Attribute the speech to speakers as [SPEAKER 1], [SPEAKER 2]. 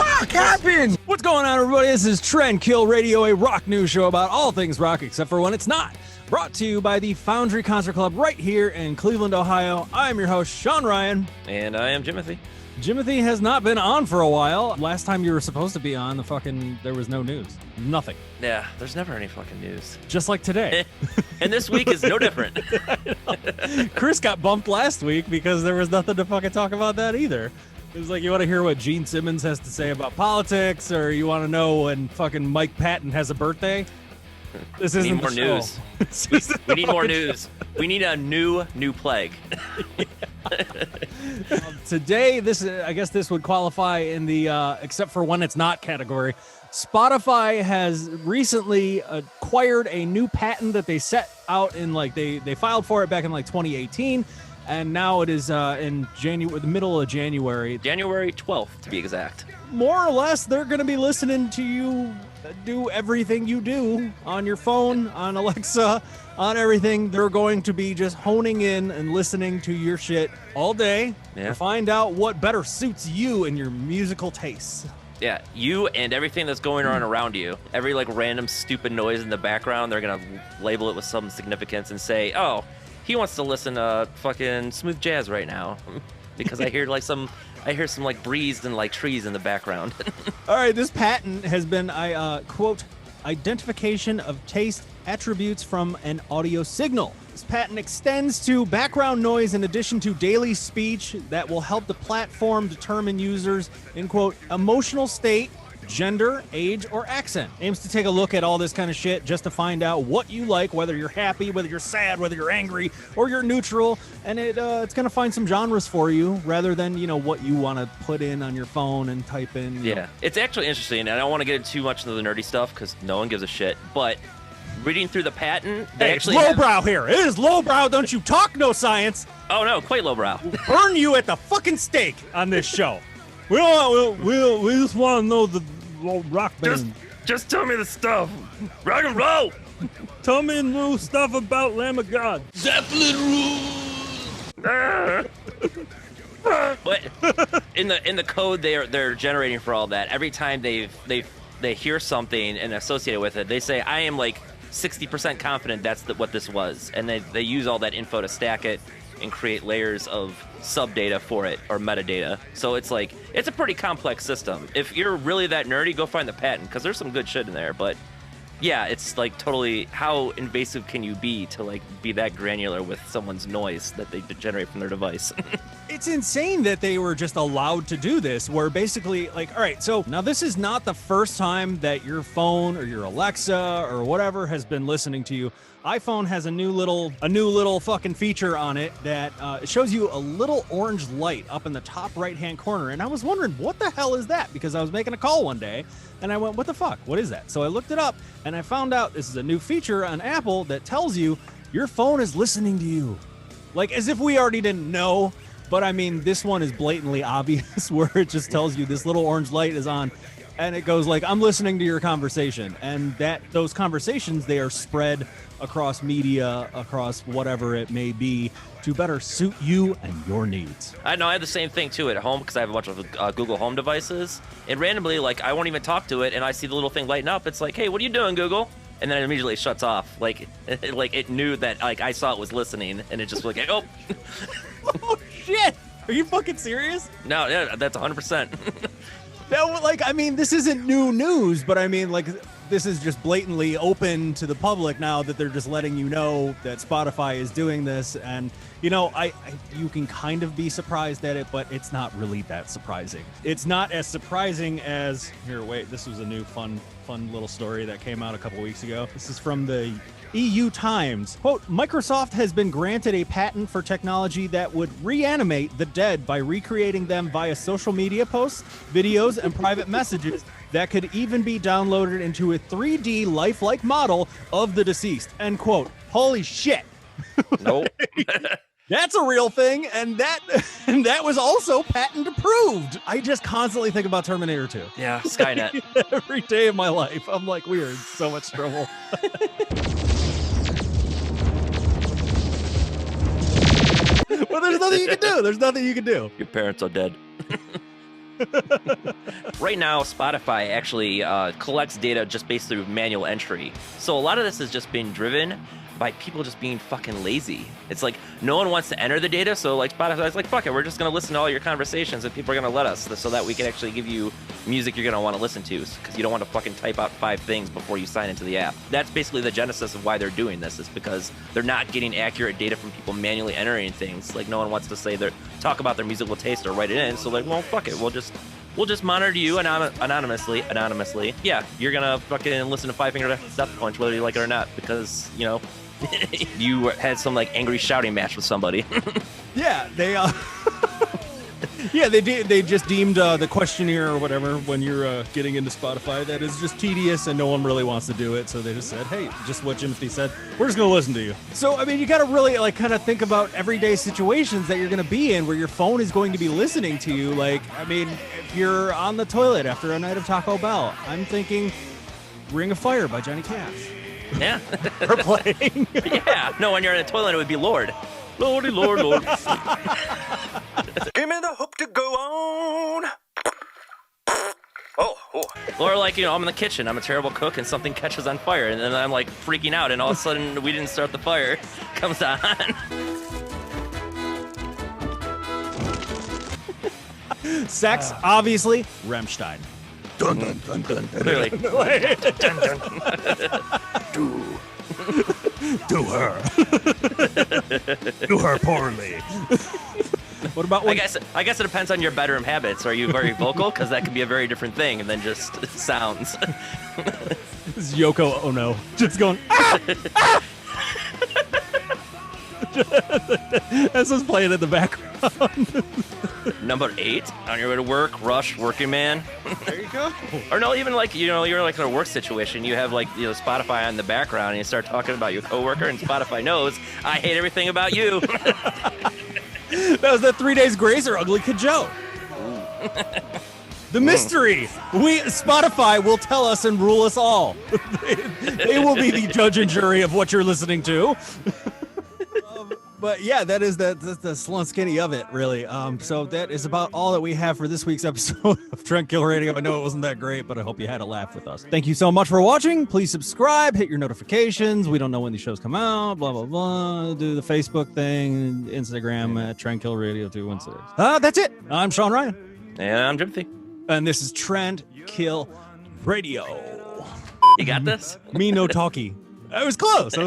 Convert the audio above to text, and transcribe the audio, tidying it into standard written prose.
[SPEAKER 1] fuck happened?
[SPEAKER 2] What's going on, everybody? This is Trend Kill Radio, a rock news show about all things rock except for when it's not. Brought to you by the Foundry Concert Club right here in Cleveland, Ohio. I'm your host, Sean Ryan.
[SPEAKER 3] And I am Jimothy.
[SPEAKER 2] Jimothy has not been on for a while. Last time you were supposed to be on, there was no news. Nothing.
[SPEAKER 3] Yeah, there's never any fucking news.
[SPEAKER 2] Just like today.
[SPEAKER 3] And this week is no different.
[SPEAKER 2] Chris got bumped last week because there was nothing to fucking talk about that either. It was like, you want to hear what Gene Simmons has to say about politics, or you want to know when fucking Mike Patton has a birthday? This isn't
[SPEAKER 3] more news. We need more news. We need a new plague.
[SPEAKER 2] Today, I guess this would qualify in the except for when it's not category. Spotify has recently acquired a new patent that they set out in they filed for it back in 2018, and now it is in the middle of January.
[SPEAKER 3] January 12th, to be exact.
[SPEAKER 2] More or less, they're going to be listening to you do everything you do on your phone, on Alexa, on everything. They're going to be just honing in and listening to your shit all day to find out what better suits you and your musical tastes.
[SPEAKER 3] Yeah, you and everything that's going on around you. Every random stupid noise in the background, they're gonna label it with some significance and say, "Oh, he wants to listen to fucking smooth jazz right now," because I hear some breeze and trees in the background.
[SPEAKER 2] All right, this patent has been, quote, identification of taste attributes from an audio signal. This patent extends to background noise in addition to daily speech that will help the platform determine users in, quote, emotional state, gender, age, or accent. Aims to take a look at all this kind of shit just to find out what you like, whether you're happy, whether you're sad, whether you're angry, or you're neutral, and it's going to find some genres for you rather than, what you want to put in on your phone and type in.
[SPEAKER 3] Yeah, it's actually interesting, and I don't want to get too much into the nerdy stuff because no one gives a shit, but reading through the patent, they
[SPEAKER 2] it's lowbrow here. It is lowbrow. Don't you talk no science.
[SPEAKER 3] Oh, no, quite lowbrow.
[SPEAKER 2] Burn you at the fucking stake on this show. We just want to know the rock band.
[SPEAKER 3] Just tell me the stuff. Rock and roll.
[SPEAKER 2] Tell me new stuff about Lamb of God.
[SPEAKER 3] Zeppelin rule. But in the code they're generating for all that, every time they hear something and associate it with it, they say, I am 60% confident that's what this was, and they use all that info to stack it and create layers of sub-data for it, or metadata. So it's a pretty complex system. If you're really that nerdy, go find the patent, because there's some good shit in there. But yeah, it's totally, how invasive can you be to be that granular with someone's noise that they generate from their device?
[SPEAKER 2] It's insane that they were just allowed to do this, where basically, all right, so now this is not the first time that your phone or your Alexa or whatever has been listening to you. iPhone has a new little fucking feature on it that shows you a little orange light up in the top right-hand corner. And I was wondering, what the hell is that? Because I was making a call one day and I went, what the fuck? What is that? So I looked it up and I found out this is a new feature on Apple that tells you your phone is listening to you. As if we already didn't know. But I mean, this one is blatantly obvious, where it just tells you this little orange light is on, and it goes I'm listening to your conversation. And those conversations, they are spread across media, across whatever it may be, to better suit you and your needs.
[SPEAKER 3] I know, I have the same thing too at home, because I have a bunch of Google Home devices, and randomly, I won't even talk to it, and I see the little thing lighting up. It's hey, what are you doing, Google? And then it immediately shuts off. It knew that I saw it was listening, and it just was oh.
[SPEAKER 2] Oh shit! Are you fucking serious?
[SPEAKER 3] No, yeah, that's 100%.
[SPEAKER 2] No, I mean, this isn't new news, but I mean, this is just blatantly open to the public now that they're just letting you know that Spotify is doing this. And, you can kind of be surprised at it, but it's not really that surprising. It's not as surprising as, this was a new fun little story that came out a couple weeks ago. This is from the EU Times. Quote, Microsoft has been granted a patent for technology that would reanimate the dead by recreating them via social media posts, videos, and private messages that could even be downloaded into a 3D lifelike model of the deceased. End quote. Holy shit.
[SPEAKER 3] Nope.
[SPEAKER 2] That's a real thing, and that was also patent approved. I just constantly think about Terminator 2.
[SPEAKER 3] Yeah, Skynet.
[SPEAKER 2] Every day of my life. I'm we are in so much trouble. Well, there's nothing you can do. There's nothing you can do.
[SPEAKER 3] Your parents are dead. Right now, Spotify actually collects data just based through manual entry. So a lot of this is just being driven by people just being fucking lazy. It's like no one wants to enter the data, so like Spotify's like, fuck it, we're just gonna listen to all your conversations and people are gonna let us so that we can actually give you music you're gonna want to listen to, because you don't want to fucking type out 5 things before you sign into the app. That's basically the genesis of why they're doing this, is because they're not getting accurate data from people manually entering things. Like no one wants to say talk about their musical taste or write it in, so like, well, fuck it, we'll just monitor you anonymously. Yeah, you're gonna fucking listen to Five Finger Death Punch whether you like it or not, because, you know, you had some like angry shouting match with somebody.
[SPEAKER 2] Yeah, they yeah, they just deemed the questionnaire or whatever when you're getting into Spotify that is just tedious and no one really wants to do it, so they just said, hey, just what Jimothy said, we're just gonna listen to you. So I mean, you gotta really like kind of think about everyday situations that you're gonna be in where your phone is going to be listening to you. Like, I mean, if you're on the toilet after a night of Taco Bell, I'm thinking Ring of Fire by Johnny Cash.
[SPEAKER 3] Yeah.
[SPEAKER 2] Or playing.
[SPEAKER 3] Yeah. No, when you're in the toilet, it would be Lord. Lordy, Lord, Lord.
[SPEAKER 1] Give me the hope to go on. Oh.
[SPEAKER 3] Or like, you know, I'm in the kitchen, I'm a terrible cook, and something catches on fire, and then I'm like freaking out, and all of a sudden we didn't start the fire. Comes on.
[SPEAKER 2] Sex, obviously, Rammstein.
[SPEAKER 1] Dun dun dun dun.
[SPEAKER 3] Clearly.
[SPEAKER 2] Do her. Do her poorly. What about
[SPEAKER 3] I guess it depends on your bedroom habits. Are you very vocal? Because that could be a very different thing than just sounds.
[SPEAKER 2] This is Yoko Ono just going, ah! Ah! This is playing in the background.
[SPEAKER 3] Number 8, on your way to work, rush, working man.
[SPEAKER 2] There you go.
[SPEAKER 3] Or no, even like, you know, you're like in a work situation, you have like, you know, Spotify on the background, and you start talking about your coworker, and Spotify knows, I hate everything about you.
[SPEAKER 2] That was that 3 Days Grace or Ugly Kid Joe. The mystery. Spotify will tell us and rule us all. They will be the judge and jury of what you're listening to. But yeah, that is the slow and skinny of it, really. So that is about all that we have for this week's episode of Trent Kill Radio. I know it wasn't that great, but I hope you had a laugh with us. Thank you so much for watching. Please subscribe, hit your notifications. We don't know when these shows come out, blah, blah, blah. Do the Facebook thing, Instagram at Trent Kill Radio 216. That's it. I'm Sean Ryan.
[SPEAKER 3] And I'm Jimothy.
[SPEAKER 2] And this is Trent Kill Radio.
[SPEAKER 3] You got this?
[SPEAKER 2] Me no talkie. I was close.
[SPEAKER 3] The